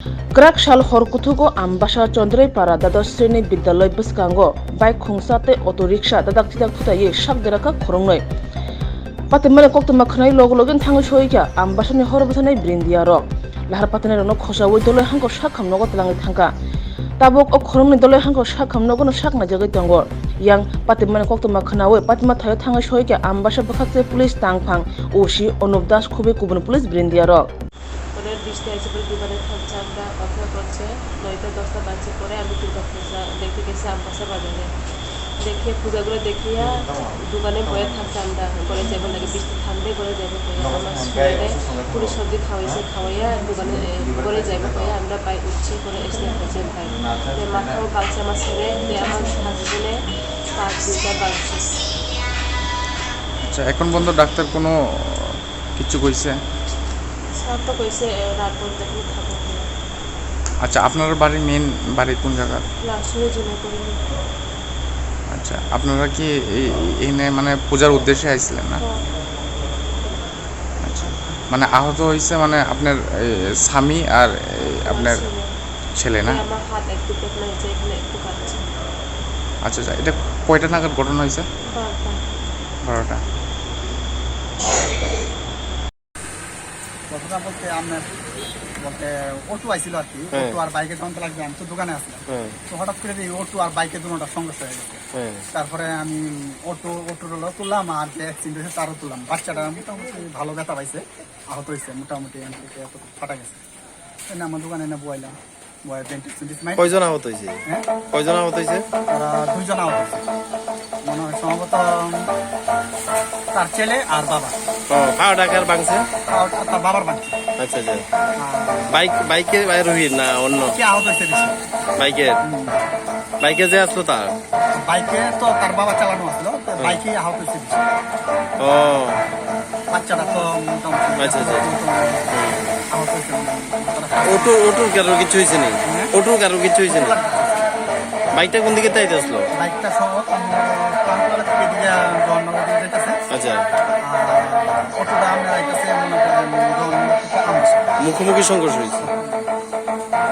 Krakshal Horkutugo Ambasha Chondre Para Dados Sreni Bidyaloy Biskango Bike Khungsate Auto Rickshaw Dadak Tidak Tutaye Shakderaka Khorongnoi Patimane Koktuma Khnai Logologen Thango Shoika Ambashani Horbatane Brindiaro Lahar Patane no Khosawi Dole Hanko Shakam Nogo Tlangi Thanka Tabok o Khorongni Dole Hanko Shakam Nogo no Shakna Jagai Tangor Yang Patimane Koktuma Khnawe Patima Thayo Thango Shoika Ambasha Bakhate Police Tangphang Oshi Onubdas Khube Kubun Police Brindiaro বৃষ্টি আছে বলে দোকানে থাকছে আমরা অপেক্ষা করছে 9টা 10টা বাজে পরে আমি দুর্গা পূজা দেখতে গেছি আমবাসা বাজারে দেখে পূজাগুলো দেখিয়া দোকানে বয়ে থাকছে আমরা করে যাবো নাকি বৃষ্টি থামবে করে যাবো আমার ছেলে পুরো সবজি খাওয়াইয়া দোকানে করে যাবো আমরা পাই উঠছি করে এসে খাইছে ভাই মাথাও বালছে আমার ছেলে আমার হাজবেন্ডে পা দুটা বালছে। আচ্ছা এখন বন্ধ ডাক্তার কোনো কিছু কইছে? তো কইছে রাত পর্যন্ত থাকবো। আচ্ছা আপনার বাড়ি মেন বাড়ি কোন জায়গা? লাশে জমা করি। আচ্ছা আপনারা কি এখানে মানে পূজার উদ্দেশ্যে আইছিলেন না? আচ্ছা মানে আহত হয়েছে মানে আপনার স্বামী আর আপনার ছেলে না? আমার হাত একটু পেটনা হয়েছে এখানে একটু কাটছে। আচ্ছা আচ্ছা এটা কয়টা নাগাদ ঘটনা হয়েছে? 12টা। ঘটনা বলতে আপনার বলতে অটো আইছিল আর কি, অটো আর বাইকের যন্ত্র লাগবে, আমি তো দোকানে আসলাম, তো হঠাৎ করে এই অটো আর বাইকের দুটোটা সংঘর্ষ হয়ে গেছে। তারপরে আমি অটোর তুললাম আর যে অ্যাক্সিডেন্ট হয়েছে তারও তুললাম। বাচ্চাটা মোটামুটি ভালো ব্যথা পাইছে, আহত হয়েছে মোটামুটি, ফাটা গেছে। আমার দোকানে এনে বয়াইলাম, কয়জন আহত হয়েছে? কয়জন আহত হয়েছে? তারা 2 জন আহত হয়েছে, মনে হয় সম্ভবত তার ছেলে আর বাবা। পাও টাকার বাংছে? তার বাবার বাড়ছে। আচ্ছা আচ্ছা। বাইকে রোহিত না অন্য কে আহত হয়েছে বেশি? বাইকে যে আসলো তার বাইকে তো তার বাবা চালানো আসলো, বাইকে আহত হয়েছে বেশি। ও বাচ্চাটা তো মোটামুটি আচ্ছা আচ্ছা। আহত হয়েছে। ওটুর কারোর কিছু হয়েছে নি? ওটুর কারোর কিছু হয়েছে নি? বাইকটা কোন দিকে তাইতে আসলো? বাইকটা সহ প্লান্টওয়ালা থেকে এদিকে জওয়াননগর দিকে যাইতেছে। আচ্ছা। অটোটা আমরা যাইতেছে মনে করেন মুখোমুখি সংঘর্ষ হয়েছে।